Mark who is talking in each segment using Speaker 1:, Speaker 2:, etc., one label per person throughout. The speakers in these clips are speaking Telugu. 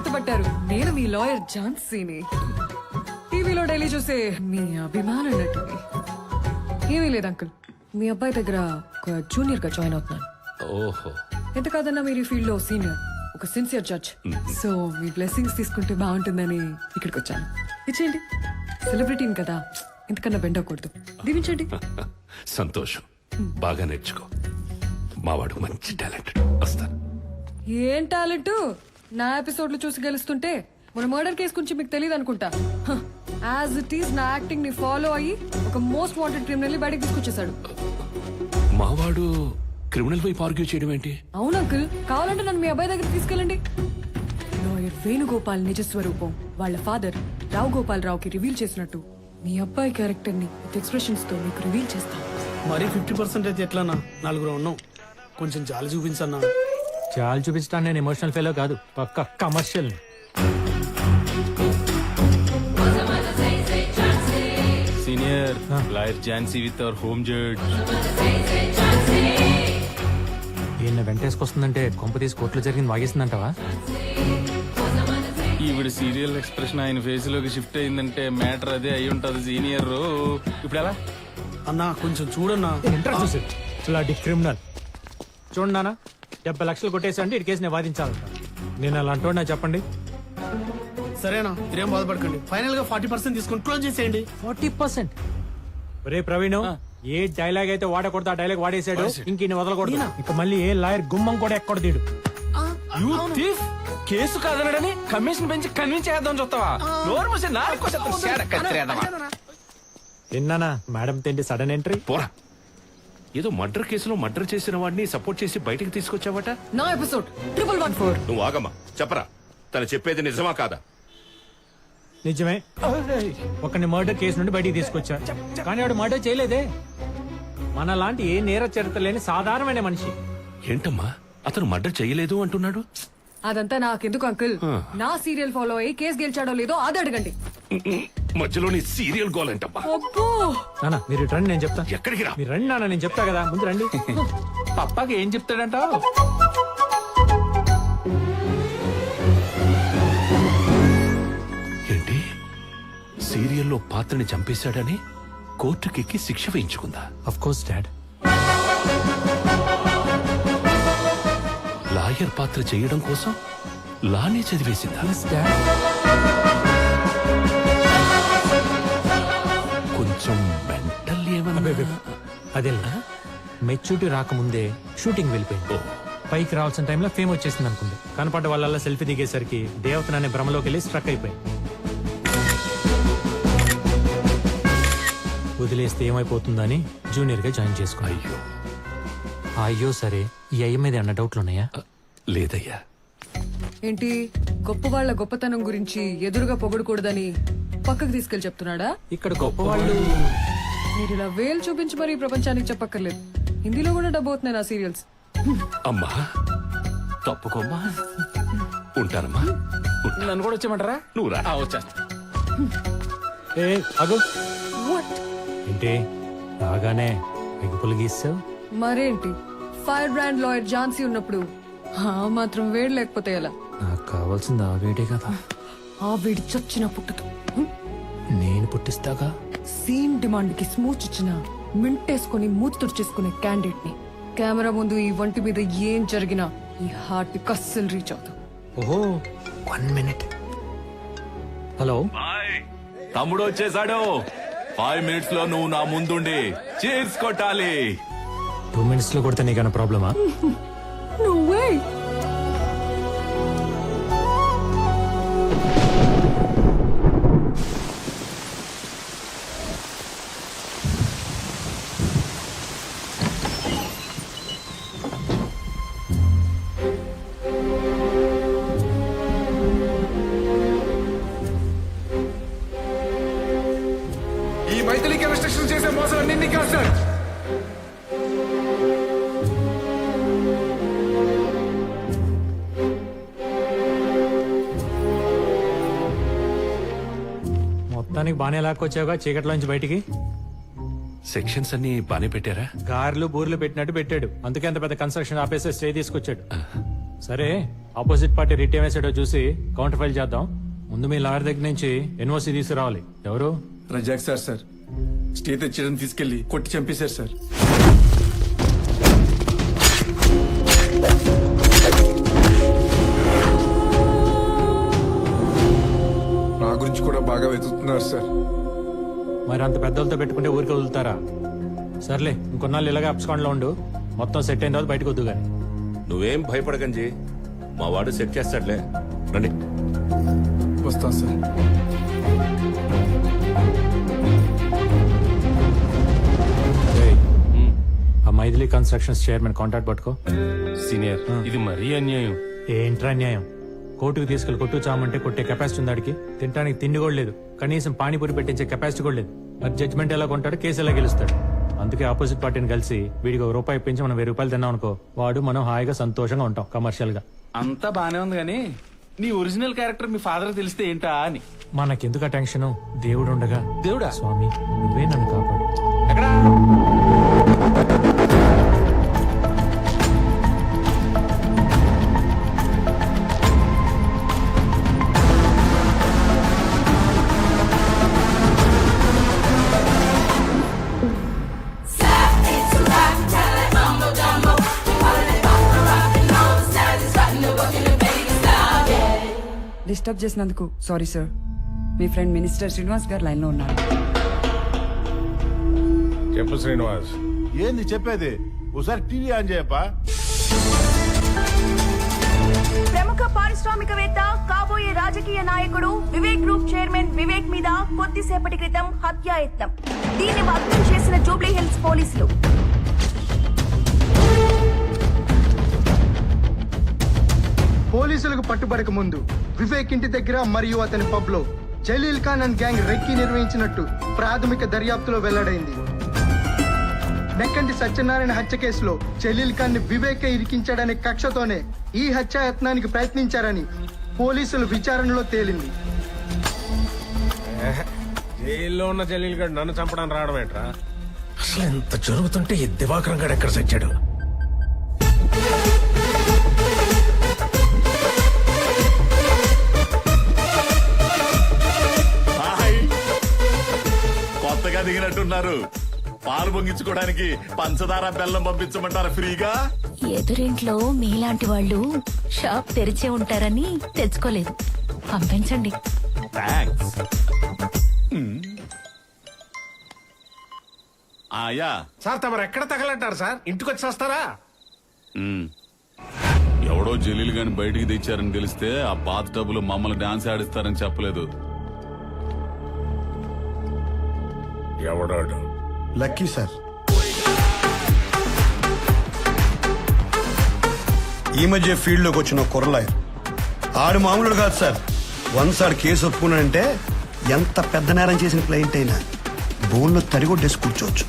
Speaker 1: గుర్తుపట్టారు. నేను మీ లాయర్ ఝాన్సీని. టీవీలో డైలీ చూసే మీ అభిమాన నటుని. ఏమీ లేదు అంకుల్, మీ అబ్బాయి దగ్గర ఒక జూనియర్ గా జాయిన్ అవుతున్నాను.
Speaker 2: ఓహో,
Speaker 1: ఎంత కాదన్నా మీరు ఈ ఫీల్డ్ లో సీనియర్, ఒక సిన్సియర్ జడ్జ్. సో మీ బ్లెస్సింగ్స్ తీసుకుంటే బాగుంటుందని ఇక్కడికి వచ్చాను. ఇచ్చేయండి, సెలబ్రిటీని కదా, ఇంతకన్నా బెండ్ అవ్వకూడదు. దీవించండి.
Speaker 2: సంతోషం. బాగా నేర్చుకో. మావాడు మంచి టాలెంటెడ్. వస్తాను.
Speaker 1: ఏం టాలెంట్? నా ఎపిసోడ్లు చూసి గెలుస్తుంటే మన మర్డర్ కేసు గురించి మీకు తెలియదు అనుకుంటా. యాజ్ ఇట్ ఈస్ నా యాక్టింగ్ ని ఫాలో అయ్యి ఒక మోస్ట్ వాంటెడ్ క్రిమినల్ ని బయటకు తీసుకొచ్చేసాడు.
Speaker 2: మావాడు క్రిమినల్ వైపు ఆర్గ్యూ చేయడం ఏంటి?
Speaker 1: అవును అంకుల్, కావాలంటే నన్ను మీ అబ్బాయి దగ్గర తీసుకెళ్ళండి. లాయర్ వేణుగోపాల్ నిజ స్వరూపం వాళ్ళ ఫాదర్ రావు గోపాల్ రావుకి రివీల్ చేసినట్టు మీ అబ్బాయి క్యారెక్టర్ ని ఎక్స్ప్రెషన్స్ తో మీకు రివీల్ చేస్తాం.
Speaker 3: మరి 50% అయితే ఎట్లానా? 4 ఉన్నాం, కొంచెం జాలి చూపించన్నా.
Speaker 4: చాలు చూపించడానికి నేను ఎమోషనల్ ఫెలో కాదు, పక్క commercial.
Speaker 5: Senior lawyer Jhansi with our home judge.
Speaker 4: ఈయన వెంటేసుకొస్తుందంటే కొంప తీసి కోర్టులో జరిగింది వాగేసిందంటవా?
Speaker 5: ఈవిడ సీరియల్ ఎక్స్ప్రెషన్ ఆయన ఫేస్ లోకి షిఫ్ట్ అయిందంటే మ్యాటర్ అదే అయి ఉంటది సీనియర్. ఇప్పుడు ఎలా
Speaker 3: అన్నా కొంచెం చూడన్నా.
Speaker 4: క్రిమినల్ చూడండి నాన్న, 70 లక్షలు కొట్టేసండి ఇటు కేసు నేను వాదించాలంట. నేను అలా అంటున్నా చెప్పండి.
Speaker 3: సరేనా, మీరేం బాధపడకండి. ఫైనల్ గా 40% తీసుకొని క్లోజ్ చేసేయండి.
Speaker 4: 40%? ఒరే ప్రవీణ్, ఏ డైలాగ్ అయితే వాడకూడదు ఆ డైలాగ్ వాడేసాడు. ఇంక వదలకూడదు. ఇక మళ్ళీ ఏ లాయర్ గుమ్మం కూడా ఎక్కడ తీడు.
Speaker 5: యూ థీఫ్, కేసు కాదనడని కమిషన్ పెంచి కన్విన్స్ చేద్దాం చూస్తావా? నోరు మూసి
Speaker 4: విన్నానా మేడం తిండి సడన్ ఎంట్రీ.
Speaker 2: పోరా, ఏదో మర్డర్ కేసులో మర్డర్ చేసిన వాడిని సపోర్ట్ చేసి బయటికి తీసుకొచ్చావట.
Speaker 1: నా ఎపిసోడ్ 1114.
Speaker 2: నువ్వు ఆగమ్మా, చెప్పరా, తను చెప్పేది నిజమా కాదా?
Speaker 4: నిజమే, ఒకరిని మర్డర్ కేసు నుండి బయటికి తీసుకొచ్చా. కానీ వాడు మర్డర్ చేయలేదే. మన లాంటి ఏ నేర చరిత్ర లేని సాధారణమైన మనిషి.
Speaker 2: ఏంటమ్మా, అతను మర్డర్ చేయలేదు అంటున్నాడు?
Speaker 1: అదంతా నాకెందుకు అంకుల్, నా సీరియల్ ఫాలో అయ్యి కేసు గెలిచాడో లేదో అది అడగండి.
Speaker 2: మధ్యలో నీ సీరియల్ గోల్ ఏంటమ్మా?
Speaker 1: అబ్బో,
Speaker 4: నాన్న మీరు ఇటు రండి, నేను చెప్తా.
Speaker 2: ఎక్కడికి రా?
Speaker 4: మీరు రండి నాన్న, నేను చెప్తా కదా, ముందు రండి.
Speaker 5: పప్పాకి ఏం చెప్తాడంటావు?
Speaker 2: ఏంటి, సీరియల్లో పాత్రని చంపేశాడని కోర్టుకెక్కి శిక్ష వేయించుకుందా?
Speaker 4: Of course dad.
Speaker 2: లాయర్ పాత్ర చేయడం కోసం లానే చదివేసిందా? కొంచెం మెంటల్ ఏమన్నా?
Speaker 4: అదే మెచ్యూరిటీ రాకముందే షూటింగ్ వెళ్ళిపోయింది. పైకి రావాల్సిన టైంలో ఫేమ్ వచ్చేసింది అనుకుంది. కనపడ్డ వాళ్ళ సెల్ఫీ దిగేసరికి దేవతననే భ్రమలోకి వెళ్ళి స్ట్రక్ అయిపోయింది. వదిలేస్తే ఏమైపోతుందని జూనియర్ గా జాయిన్ చేసుకున్నా.
Speaker 2: అయ్యో
Speaker 4: అయ్యో సరే, ఈ అయ్య మీద అన్న డౌట్లు ఉన్నాయా?
Speaker 2: లేదయ్యా.
Speaker 1: ఏంటి గొప్ప వాళ్ళ గొప్పతనం గురించి ఎదురుగా పొగడకూడదని పక్కకు తీసుకెళ్లి చెప్తున్నాడా?
Speaker 4: ఇక్కడ గొప్ప వాళ్ళు
Speaker 1: మీరు ఇలా వేలు చూపించి మరీ ప్రపంచానికి చెప్పక్కర్లేదు. హిందీలో కూడా డబ్బు అవుతున్నాయి నా సీరియల్స్.
Speaker 2: అమ్మా తప్పుకోమ్మా. ఉంటానమ్మా.
Speaker 5: నన్ను కూడా వచ్చేయమంటారా?
Speaker 2: నువ్వు రా.
Speaker 5: వచ్చేస్తా.
Speaker 4: ఏంటి రాగానే ఎగ్గుపులు గీసావు?
Speaker 1: మరేంటి, ఫైర్ బ్రాండ్ లాయర్ ఝాన్సీ ఉన్నప్పుడు ఆ మాత్రం వేడి లేకపోతే ఎలా?
Speaker 4: నాకు కావాల్సింది ఆ వేడే కదా.
Speaker 1: ఆ వేడి చచ్చిన పుట్టదు.
Speaker 4: నేను పుట్టిస్తాగా.
Speaker 1: సీన్ డిమాండ్ కి స్మూచ్ ఇచ్చిన మింటేసుకుని మూతి తుడిచేసుకునే క్యాండిడేట్ ని కెమెరా ముందు ఈ వంటి మీద ఏం జరిగినా ఈ హార్ట్ కి అస్సలు రీచ్ అవుతాం.
Speaker 4: ఓహో 1 minute. హలో,
Speaker 5: తమ్ముడు వచ్చేసాడు. 5 minutes లో నువ్వు నా ముందుండి చీర్స్ కొట్టాలి.
Speaker 4: 2 minutes లో కొడితే నీకన్నా ప్రాబ్లమా?
Speaker 1: No way.
Speaker 6: ఈ మైథిలికి రెస్ట్రిక్షన్ చేసే మోసం నిన్ను కాదు సార్.
Speaker 4: మొత్తానికి బానే లాక్కొచ్చావుగా చీకట్లోంచి బయటికి.
Speaker 2: సెక్షన్స్ అన్ని బానే పెట్టారా?
Speaker 4: కార్లు బూర్లు పెట్టినట్టు పెట్టాడు. అందుకే అంత పెద్ద కన్స్ట్రక్షన్ ఆపేసి స్టే తీసుకొచ్చాడు. సరే ఆపోజిట్ పార్టీ రిట్ ఏం వేసాడో చూసి కౌంటర్ ఫైల్ చేద్దాం. ముందు మీ లాయర్ దగ్గర నుంచి ఎన్ఓసి తీసుకురావాలి. ఎవరు?
Speaker 6: రజాక్ సార్ స్టే తెచ్చడం తీసుకెళ్లి కొట్టి చంపేశారు సార్. నా గురించి కూడా బాగా వెతుకుతున్నారు సార్.
Speaker 4: మరి అంత పెద్దలతో పెట్టుకుంటే ఊరికి వదులుతారా? సర్లే, ఇంకొన్నాళ్ళు ఇలాగే అప్స్కాండ్ లో ఉండు. మొత్తం సెట్ అయిన తర్వాత బయటకు వద్దు గాని.
Speaker 2: నువ్వేం భయపడకంజీ, మా వాడు సెట్ చేస్తాడులే. రండి.
Speaker 6: వస్తాను సార్.
Speaker 4: ఏయ్, ఆ మైథిలి కన్స్ట్రక్షన్స్ చైర్మన్ కాంటాక్ట్ పట్టుకో.
Speaker 7: సీనియర్, ఇది మరీ అన్యాయం.
Speaker 4: ఏంట్రా న్యాయం? కోర్టుకు తీసుకెళ్లి కొట్టు చామంటే కొట్టే కెపాసిటీ ఉంది ఆడికి. తినడానికి తిండి కూడా లేదు, కనీసం పానీపూరి పెట్టించే కెపాసిటీ కూడా లేదు. మరి జడ్జ్మెంట్ ఎలా కొంటాడు, కేసు ఎలా గెలుస్తాడు? అందుకే ఆపోజిట్ పార్టీని కలిసి వీడికి ₹1 ఇప్పించి మనం ₹1000 తిన్నాం అనుకో, వాడు మనం హాయిగా సంతోషంగా ఉంటాం కమర్షియల్ గా.
Speaker 7: అంతా బానే ఉంది కానీ నీ ఒరిజినల్ క్యారెక్టర్ మీ ఫాదర్ తెలిస్తే ఏంటా అని.
Speaker 4: మనకెందుకు ఆ టెన్షన్? దేవుడు ఉండగా.
Speaker 7: దేవుడా?
Speaker 4: స్వామి, నువ్వే నన్ను కాపాడు.
Speaker 7: ఎక్కడా?
Speaker 8: డిస్టర్బ్ చేసినందుకు సారీ సార్. మీ ఫ్రెండ్ మినిస్టర్ శ్రీనివాస్ గారు లైన్ లో ఉన్నారు.
Speaker 9: చెప్పు శ్రీనివాస్. ఏంది చెప్పేది? ఒకసారి టీవీ ఆన్ చేయప్పా.
Speaker 10: ప్రముఖ పారిశ్రామికవేత్త, కాబోయే రాజకీయ నాయకుడు వివేక్ గ్రూప్ చైర్మన్ వివేక్ మీద కొద్దిసేపటి క్రితం హత్యాయత్నం. దీన్ని భగ్నం చేసిన జూబ్లీ హిల్స్ పోలీసులు.
Speaker 11: పోలీసులకు పట్టుబడక ముందు వివేక్ ఇంటి దగ్గర మరియు అతని పబ్ లో Jaleel Khan and gang recce నిర్వహించినట్టు ప్రాథమిక దర్యాప్తులో వెల్లడైంది. నెక్కంటి సత్యనారాయణ హత్య కేసులో జలీల్ ఖాన్ ని వివేకే ఇరికించాడనే కక్షతోనే ఈ హత్యాయత్నానికి ప్రయత్నించారని పోలీసుల విచారణలో తేలింది.
Speaker 9: జైల్లో ఉన్న జలీల్ గడ్ నన్ను చంపడానికి రావడం ఏంట్రా? అసలు ఎంత జరుగుతుంటే ఈ దివాకరం గడ్ ఎక్కడ చచ్చాడు?
Speaker 5: కొత్తగా దిగినట్టున్నారు. పాలు పొంగించుకోవడానికి పంచదార బెల్లం పంపించమంటారా ఫ్రీగా?
Speaker 10: ఎదురింట్లో మీలాంటి వాళ్ళు షాప్ తెరిచే ఉంటారని తెచ్చుకోలేదు. పంపించండి.
Speaker 5: థ్యాంక్స్. ఆయా
Speaker 9: సార్ తమరు ఎక్కడ తగలంటారు సార్? ఇంటికి వచ్చి వస్తారా?
Speaker 5: ఎవడో జలీల్ గాని బయటికి తెచ్చారని తెలిస్తే ఆ బాత్ టబులు మమ్మల్ని డాన్స్ ఆడిస్తారని చెప్పలేదు.
Speaker 9: ఎవడాడు?
Speaker 11: Lucky sir.
Speaker 12: ఈ మధ్య ఫీల్డ్ లోకి వచ్చిన కుర్రలాయర్ ఆడు మామూలు కాదు సార్. వన్స్ ఆడు కేసు ఒప్పుకున్నాడంటే ఎంత పెద్ద నేరం చేసిన క్లయింట్ అయినా బోన్లో తరిగొడ్డేసి కూర్చోవచ్చు.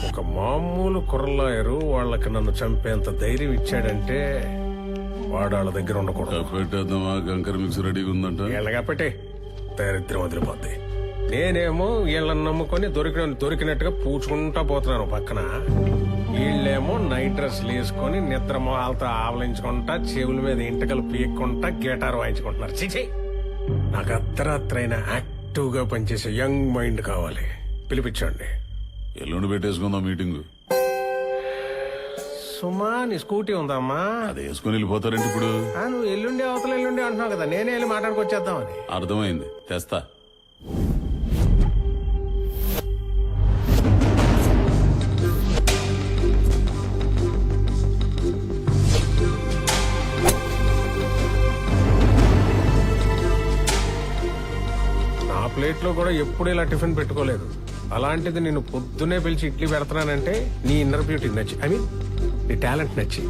Speaker 9: ఒక మామూలు కుర్రలాయరు వాళ్ళకి నన్ను చంపేంత ధైర్యం ఇచ్చాడంటే వాడు వాళ్ళ దగ్గర ఉండకూడదు.
Speaker 5: పెట్టేద్దామా? గంకర్ మిక్స్ రెడీగా ఉందంట.
Speaker 9: వీళ్ళగా పెట్టే దరిద్రం వదిలిపోద్ది. నేనేమో వీళ్ళని నమ్ముకొని దొరికినట్టుగా పూచుకుంటా పోతున్నాను పక్కన. వీళ్ళేమో నైట్ డ్రెస్లు వేసుకొని నిద్ర మొహాలతో ఆవలించుకుంటా, చెవుల మీద ఇంటకలు పీక్కుంటా గిటార్ వాయించుకుంటున్నారు. చిచి, నాకు అర్ధరాత్రైన యాక్టివ్ గా పనిచేసే యంగ్ మైండ్ కావాలి. పిలిపించండి.
Speaker 5: ఎల్లుండి పెట్టేసుకుందాం మీటింగ్.
Speaker 9: సుమా, నీ స్కూటీ ఉందమ్మా?
Speaker 5: అది వేసుకుని వెళ్ళిపోతారండి ఇప్పుడు.
Speaker 9: నువ్వు ఎల్లుండి అవతల ఎల్లుండి అంటున్నావు కదా, నేనే వెళ్ళి మాట్లాడుకొచ్చేద్దామని.
Speaker 5: అర్థమైంది, తెస్తా.
Speaker 9: నా ప్లేట్ లో కూడా ఎప్పుడు ఇలా టిఫిన్ పెట్టుకోలేదు. అలాంటిది నిన్ను పొద్దునే పిలిచి ఇడ్లీ పెడతానంటే నీ ఇన్నర్ బ్యూటీ నచ్చి, ఐ మీన్ నీ టాలెంట్ నచ్చి.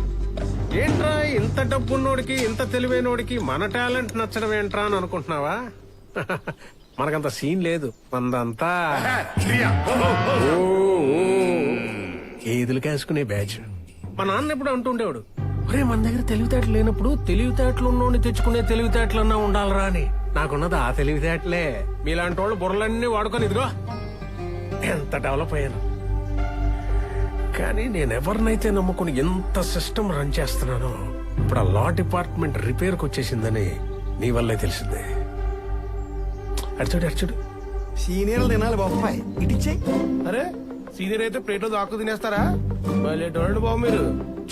Speaker 9: ఏంట్రా ఇంత డబ్బున్నోడికి, ఇంత తెలివైనోడికి మన టాలెంట్ నచ్చడం ఏంట్రా అని అనుకుంటున్నావా? మనకంత సీన్ లేదు. మందంతా ఏదులు కాసుకునే బ్యాచ్. మా నాన్న ఎప్పుడు అంటుండేవాడు, ఒరే మన దగ్గర తెలివితేటలు లేనప్పుడు తెలివితేటలు ఉన్నోడిని తెచ్చుకునే తెలివితేటలన్నా ఉండాలరా అని. నాకున్నది ఆ తెలివితేటలే. మీలాంటి వాళ్ళు బుర్రలన్నీ వాడుకొని ఇదిగో ఎంత డెవలప్ అయ్యాను. కానీ నేను ఎవరినైతే నమ్ముకుని ఎంత సిస్టమ్ రన్ చేస్తున్నానో ఇప్పుడు ఆ లా డిపార్ట్మెంట్ రిపేర్కి వచ్చేసిందని నీ వల్లే తెలిసిందే. అడిచాడు
Speaker 12: సీనియర్లు తినాలి బాబాయ్ ఇటిచ్చే.
Speaker 3: అరే సీనియర్ అయితే ప్లేట్లో దాక్కు తినేస్తారా? చూడండి బాబు మీరు.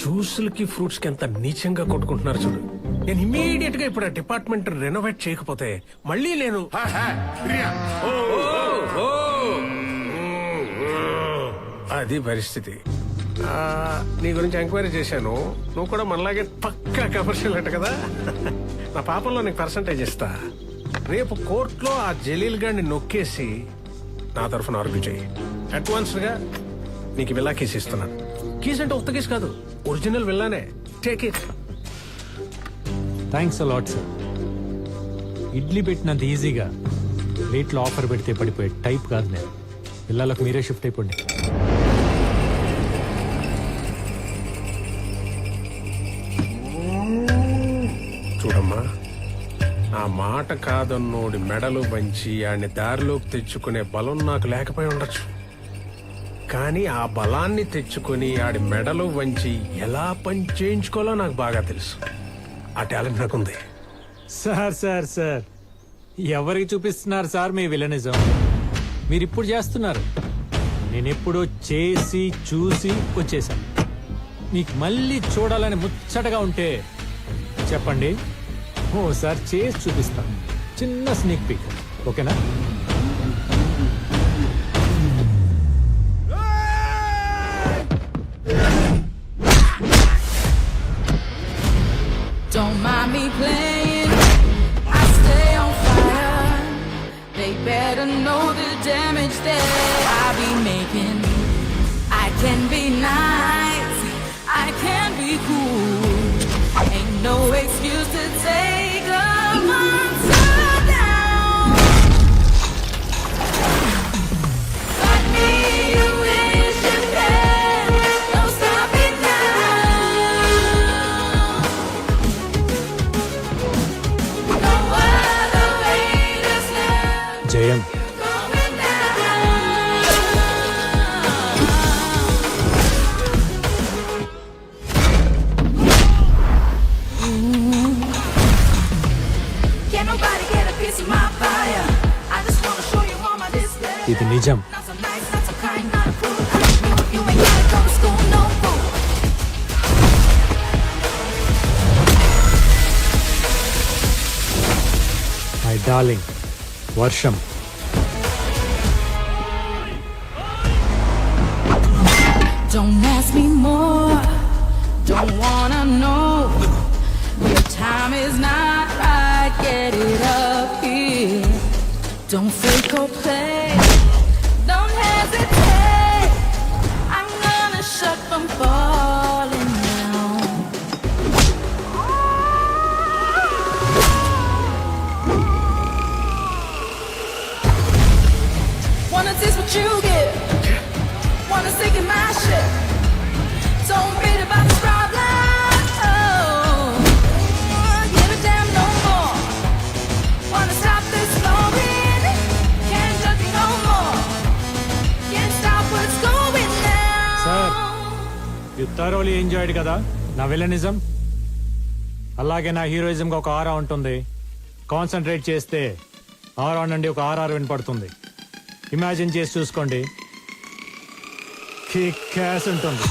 Speaker 9: జ్యూసులకి ఫ్రూట్స్ కి ఎంత నీచంగా కొట్టుకుంటున్నారు చూడు. నేను ఇమ్మీడియట్ గా ఇప్పుడు ఆ డిపార్ట్మెంట్ రెనోవేట్ చేయకపోతే మళ్ళీ నేను అది పరిస్థితి. నీ గురించి ఎంక్వైరీ చేశాను. నువ్వు కూడా మనలాగే పక్కా కమర్షియల్ అంట కదా. నా పాపంలో నీకు పర్సంటేజ్ ఇస్తా. రేపు కోర్టులో ఆ జలీల్ గాడిని నొక్కేసి నా తరఫున ఆర్గ్యూ చేయి. అడ్వాన్స్ గా నీకు విల్లా కేసు ఇస్తున్నాను. కేసు అంటే ఉత్త కేసు కాదు, ఒరిజినల్ విల్లానే. Take it.
Speaker 4: Thanks a lot sir. Idli పెట్టినంత ఈజీగా ప్లేట్లో ఆఫర్ పెడితే పడిపోయే టైప్ కాదు నేను. పిల్లలకు మీరే షిఫ్ట్ అయిపోండి.
Speaker 9: చూడమ్మా, నా మాట కాదన్నోడి మెడలు వంచి ఆడిని దారిలోకి తెచ్చుకునే బలం నాకు లేకపోయి ఉండొచ్చు. కానీ ఆ బలాన్ని తెచ్చుకొని ఆడి మెడలు వంచి ఎలా పని చేయించుకోవాలో నాకు బాగా తెలుసు. ఆ టాలెంట్ నాకుంది.
Speaker 4: సార్ సార్ సార్ ఎవరికి చూపిస్తున్నారు సార్ మీ విలనిజం? మీరు ఇప్పుడు చేస్తున్నారు. నేను ఎప్పుడో చేసి చూసి వచ్చేసాను. మీకు మళ్ళీ చూడాలని ముచ్చటగా ఉంటే చెప్పండి, ఓసారి చేసి చూపిస్తాను. చిన్న స్నేక్ పీక్, ఓకేనా?
Speaker 1: Don't mind me playing, I stay on fire. They better know the damage that I be making. I can be nice, I can be cool. Ain't no excuse to take a monster down. Fuck me, you wish you can. Don't stop it now. No other way to stand.
Speaker 4: జయం.
Speaker 1: Going down. Can't nobody get a piece of my fire. I just wanna show you all my display.
Speaker 4: ఇది నిజం.
Speaker 1: Not so nice, not so kind, not a fool. You ain't gotta go to school, no fool.
Speaker 4: My darling వర్షం.
Speaker 1: Don't ask me more, don't wanna know. Your time is not right, get it up here. Don't fake or play, don't hesitate. I'm gonna shut from falling down. Wanna taste what you get, wanna sink in my shit. Don't beat about this problem. Oh, give a damn no more. Wanna stop this flowing? Can't judge me no more. Can't stop what's going down.
Speaker 4: Sir. You thoroughly enjoyed కదా నా విలనిజం? అలాగే నా హీరోయిజంగా ఒక ఆరా ఉంటుంది. కాన్సన్ట్రేట్ చేస్తే ఆరా నుండి ఒక ఆర్ఆర్ వినపడుతుంది. ఇమాజిన్ చేసి చూసుకోండి, కిక్ యాస్ ఉంటుంది.